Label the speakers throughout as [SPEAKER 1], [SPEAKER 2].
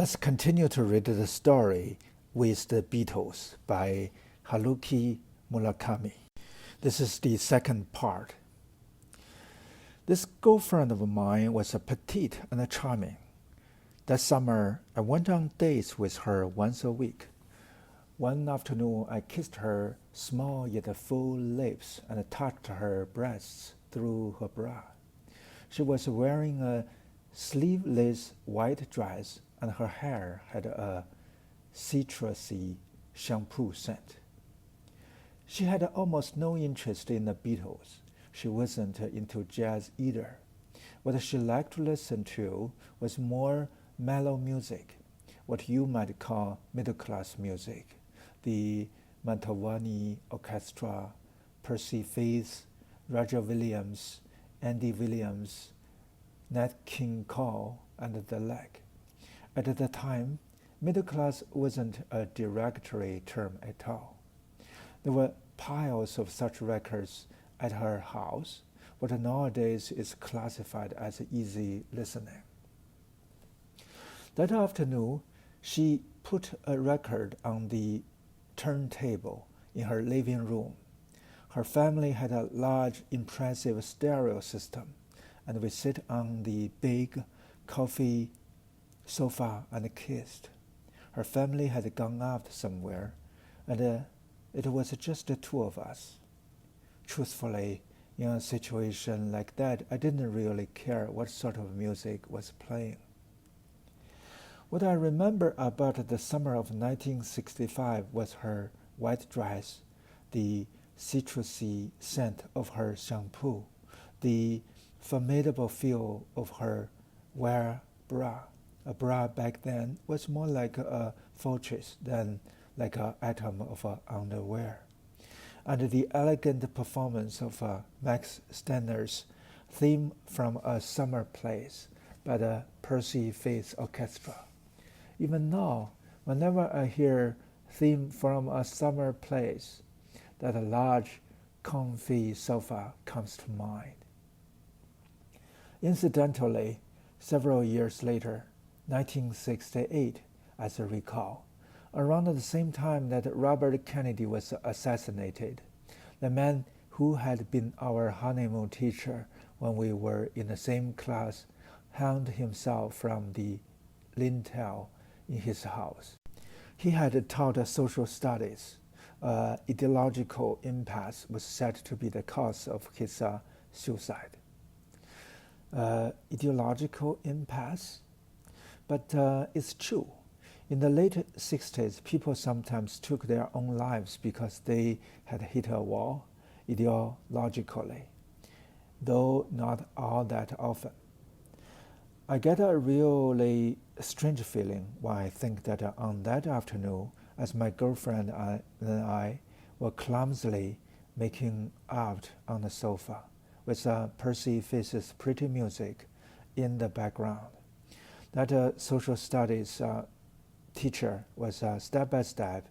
[SPEAKER 1] Let's continue to read the story with the Beatles by Haruki Murakami. This is the second part. This girlfriend of mine was petite and charming. That summer, I went on dates with her once a week. One afternoon, I kissed her small yet full lips and touched her breasts through her bra. She was wearing a sleeveless white dress, and her hair had a citrusy shampoo scent. She had almost no interest in the Beatles. She wasn't into jazz either. What she liked to listen to was more mellow music, what you might call middle-class music. The Mantovani Orchestra, Percy Faith, Roger Williams, Andy Williams, Nat King Cole, and the like. At the time, middle class wasn't a derogatory term at all. There were piles of such records at her house, what nowadays is classified as easy listening. That afternoon, she put a record on the turntable in her living room. Her family had a large, impressive stereo system, and we sat on the big coffee sofa and kissed. Her family had gone out somewhere, and it was just the two of us. Truthfully, in a situation like that, I didn't really care what sort of music was playing. What I remember about the summer of 1965 was her white dress, the citrusy scent of her shampoo, the formidable feel of her wear bra. A bra back then was more like a fortress than like an atom of underwear. And the elegant performance of Max Stener's theme from A Summer Place by the Percy Faith Orchestra. Even now, whenever I hear theme from A Summer Place, that large, comfy sofa comes to mind. Incidentally, several years later, 1968, as I recall, around the same time that Robert Kennedy was assassinated, the man who had been our honeymoon teacher when we were in the same class hanged himself from the lintel in his house. He had taught social studies. Ideological impasse was said to be the cause of his suicide. Ideological impasse? But it's true. In the late 60s, people sometimes took their own lives because they had hit a wall ideologically, though not all that often. I get a really strange feeling when I think that on that afternoon, as my girlfriend and I were clumsily making out on the sofa, with Percy Faith's pretty music in the background, that social studies teacher was step by step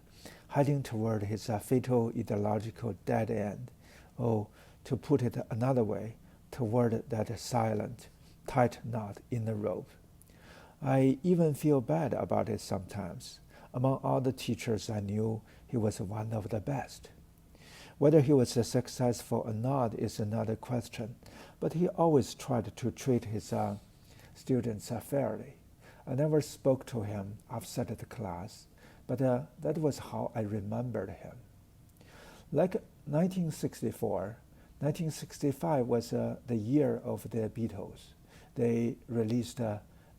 [SPEAKER 1] heading toward his fatal ideological dead end, or to put it another way, toward that silent, tight knot in the rope. I even feel bad about it sometimes. Among all the teachers I knew, he was one of the best. Whether he was successful or not is another question, but he always tried to treat his students fairly. I never spoke to him outside the class, but that was how I remembered him. Like 1964, 1965 was the year of the Beatles. They released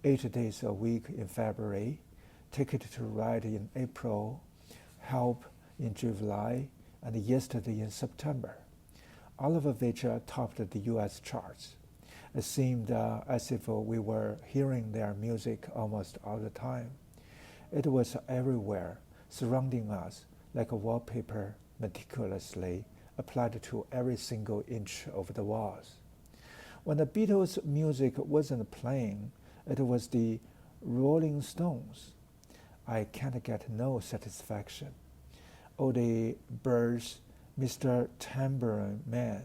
[SPEAKER 1] 8 days a week in February, Ticket to Ride in April, Help in July, and Yesterday in September, all of which topped the US charts. It seemed as if we were hearing their music almost all the time. It was everywhere, surrounding us like a wallpaper meticulously applied to every single inch of the walls. When the Beatles' music wasn't playing, it was the Rolling Stones. I can't get no satisfaction. Oh, the Birds, Mr. Tambourine Man.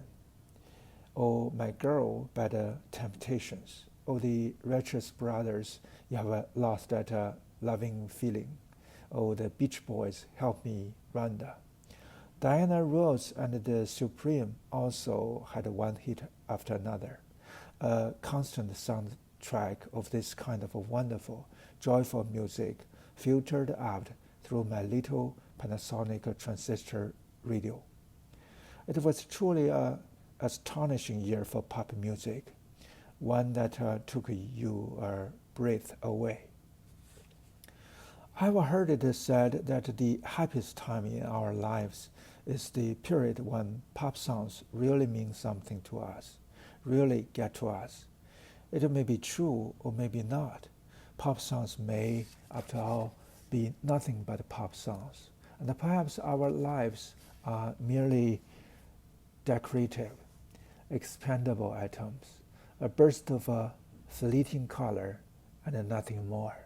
[SPEAKER 1] Oh, My Girl by the Temptations. Oh, the Righteous Brothers, You Have Lost That loving feeling. Oh, the Beach Boys, Help Me, Rhonda. Diana Ross and the Supreme also had one hit after another, a constant soundtrack of this kind of wonderful, joyful music filtered out through my little Panasonic transistor radio. It was truly an astonishing year for pop music, one that took your breath away. I've heard it said that the happiest time in our lives is the period when pop songs really mean something to us, really get to us. It may be true or maybe not. Pop songs may, after all, be nothing but pop songs, and perhaps our lives are merely decorative, expendable items, a burst of a fleeting color, and nothing more.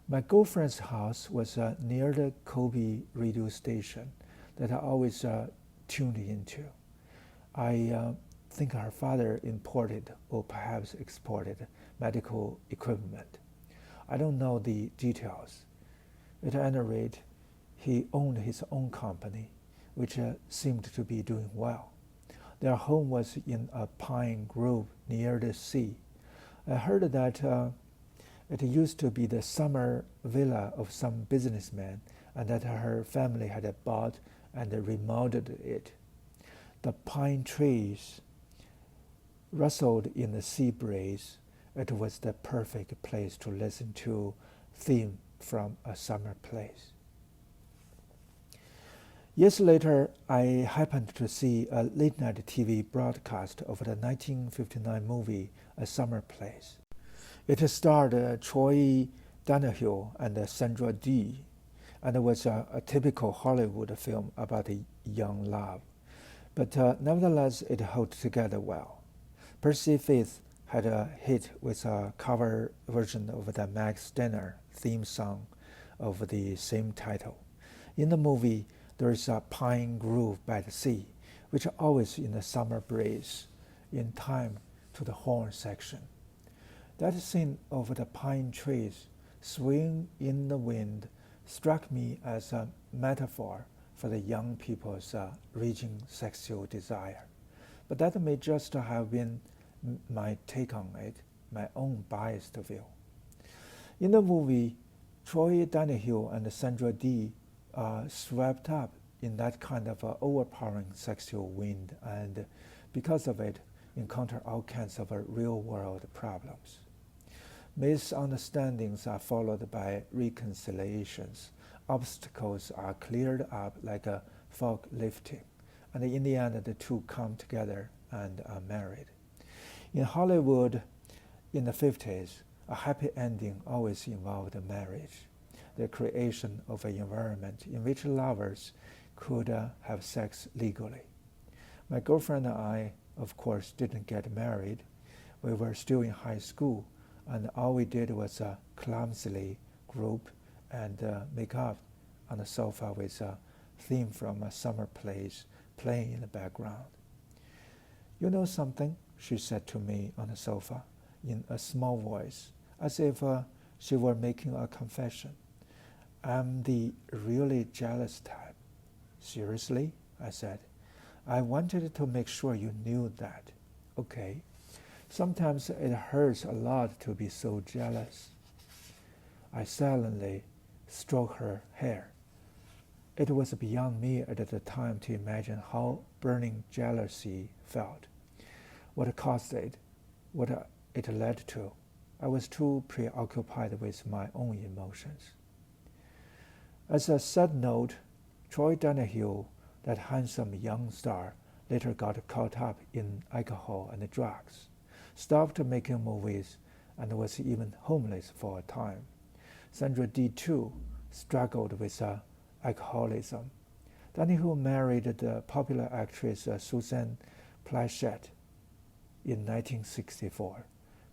[SPEAKER 1] My girlfriend's house was near the Kobe radio station that I always tuned into. I think her father imported or perhaps exported medical equipment. I don't know the details. At any rate, he owned his own company, which seemed to be doing well. Their home was in a pine grove near the sea. I heard that it used to be the summer villa of some businessman and that her family had bought and remodeled it. The pine trees rustled in the sea breeze. It was the perfect place to listen to theme from A Summer Place. Years later, I happened to see a late-night TV broadcast of the 1959 movie A Summer Place. It starred Troy Donahue and Sandra Dee, and was a typical Hollywood film about a young love. But nevertheless, it held together well. Percy Faith had a hit with a cover version of the Max Steiner theme song of the same title. In the movie, there is a pine grove by the sea, which always in the summer breeze, in time to the horn section. That scene of the pine trees swaying in the wind struck me as a metaphor for the young people's raging sexual desire. But that may just have been my take on it, my own biased view. In the movie, Troy Donahue and Sandra Dee are swept up in that kind of overpowering sexual wind, and because of it, encounter all kinds of real-world problems. Misunderstandings are followed by reconciliations. Obstacles are cleared up like a fog lifting, and in the end, the two come together and are married. In Hollywood, in the 50s, a happy ending always involved marriage, the creation of an environment in which lovers could have sex legally. My girlfriend and I, of course, didn't get married. We were still in high school, and all we did was clumsily group and make up on the sofa with a theme from A Summer Place playing in the background. "You know something?" she said to me on the sofa in a small voice, as if she were making a confession. "I'm the really jealous type." "Seriously?" I said. "I wanted to make sure you knew that." "Okay. Sometimes it hurts a lot to be so jealous." I silently stroked her hair. It was beyond me at the time to imagine how burning jealousy felt, what caused it, what it led to. I was too preoccupied with my own emotions. As a side note, Troy Donahue, that handsome young star, later got caught up in alcohol and drugs, stopped making movies, and was even homeless for a time. Sandra Dee, too, struggled with alcoholism. Donahue married the popular actress Susan Pleshette in 1964,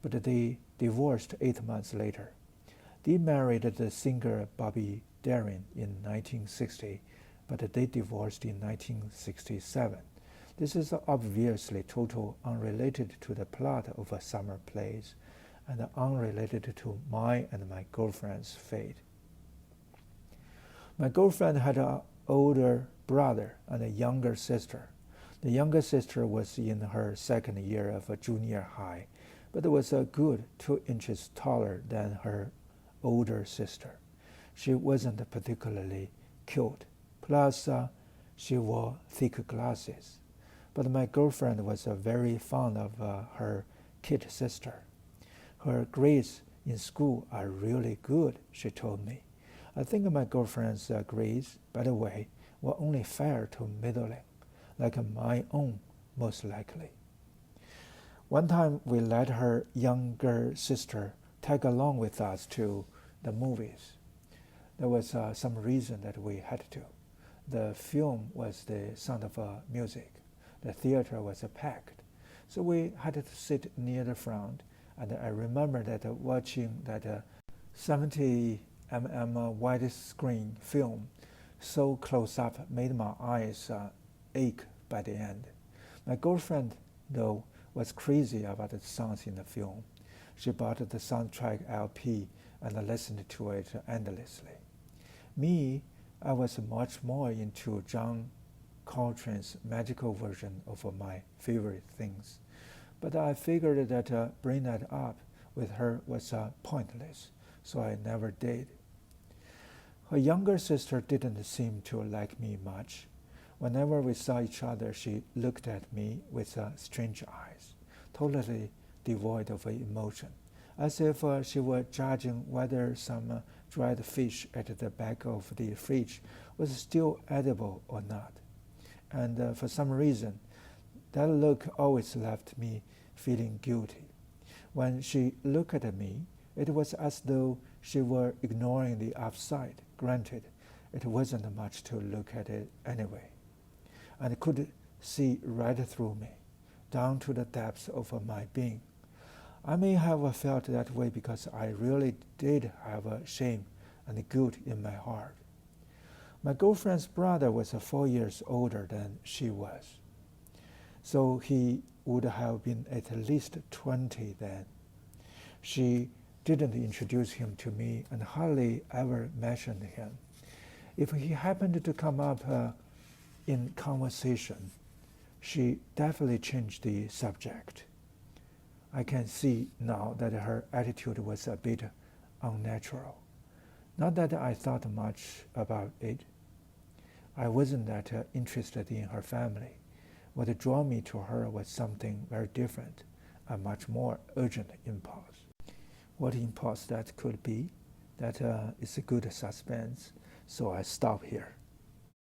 [SPEAKER 1] but they divorced 8 months later. Dee married the singer Bobby Darin in 1960, but they divorced in 1967. This is obviously totally unrelated to the plot of A Summer Place, and unrelated to mine and my girlfriend's fate. My girlfriend had an older brother and a younger sister. The younger sister was in her second year of junior high, but was a good 2 inches taller than her older sister. She wasn't particularly cute, plus she wore thick glasses. But my girlfriend was very fond of her kid sister. Her grades in school are really good, she told me. I think my girlfriend's grades, by the way, were only fair to middling, like my own, most likely. One time we let her younger sister tag along with us to the movies. There was some reason that we had to. The film was the sound of music. The theater was packed, so we had to sit near the front, and I remember that watching that 70 mm widescreen film so close up made my eyes ache by the end. My girlfriend, though, was crazy about the songs in the film. She bought the soundtrack LP and listened to it endlessly. Me, I was much more into John Coltrane's magical version of my favorite things, but I figured that bringing that up with her was pointless, so I never did. Her younger sister didn't seem to like me much. Whenever we saw each other, she looked at me with strange eyes, totally devoid of emotion, as if she were judging whether some dried fish at the back of the fridge was still edible or not. And for some reason, that look always left me feeling guilty. When she looked at me, it was as though she were ignoring the upside. Granted, it wasn't much to look at it anyway, and could see right through me, down to the depths of my being. I may have felt that way because I really did have shame and guilt in my heart. My girlfriend's brother was 4 years older than she was, so he would have been at least 20 then. She didn't introduce him to me and hardly ever mentioned him. If he happened to come up in conversation, she definitely changed the subject. I can see now that her attitude was a bit unnatural. Not that I thought much about it. I wasn't that interested in her family. What drew me to her was something very different, a much more urgent impulse. What impulse that could be, that is a good suspense, so I stop here.